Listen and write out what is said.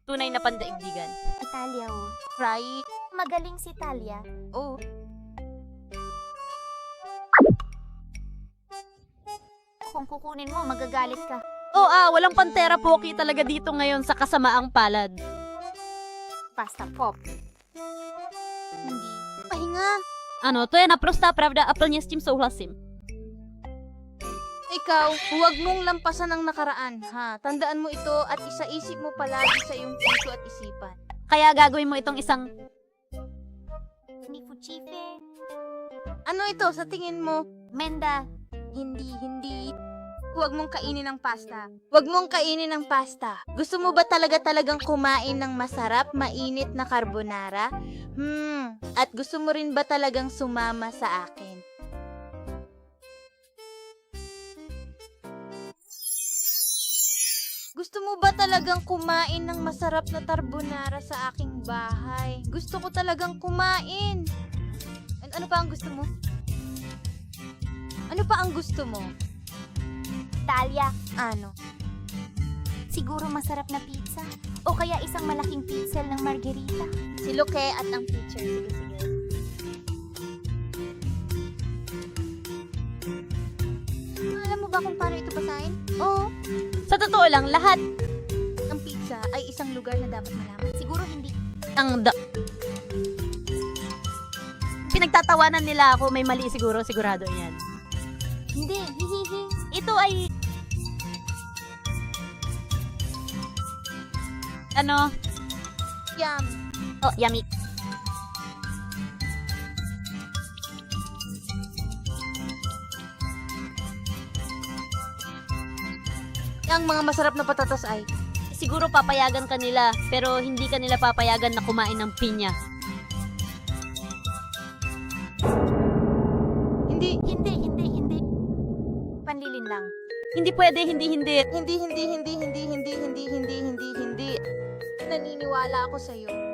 Tunay na pandaigdigan. Italia, oh. Right? Magaling si Talia. Oh. Kung kukunin mo, magagalit ka. Walang pantera poki talaga dito ngayon sa kasamaang palad. Pasta pop. Hindi. Pahinga. Ano, to je naprostá pravda a plně s tím souhlasím. Ikaw, huwag mong lampasan ang nakaraan, ha? Tandaan mo ito at isaisip mo palagi sa iyong puso at isipan. Kaya gagawin mo itong isang... Ni Fuchife. Ano ito sa tingin mo? Menda. Hindi. Huwag mong kainin ng pasta. Huwag mong kainin ng pasta. Gusto mo ba talagang kumain ng masarap, mainit na carbonara? At gusto mo rin ba talagang sumama sa akin? Gusto mo ba talagang kumain ng masarap na carbonara sa aking bahay? Gusto ko talagang kumain. Ano pa ang gusto mo? Ano pa ang gusto mo? Talia. Ano? Siguro masarap na pizza. O kaya isang malaking pizza ng margherita. Si Luque at ang teacher. Sige. Alam mo ba kung paano ito basahin? Oo. Sa totoo lang, lahat Ang pizza ay isang lugar na dapat malaman. Siguro hindi. pinagtatawanan nila ako, may mali sigurado yan. Hindi. Hihihi. Ito ay... Ano? Yum. Oh, yummy. Ang mga masarap na patatas ay... Siguro papayagan ka nila, pero hindi ka nila papayagan na kumain ng pinya. Hindi. Panlilin lang. Hindi pwede, hindi. Hindi. Naniniwala ako sa'yo.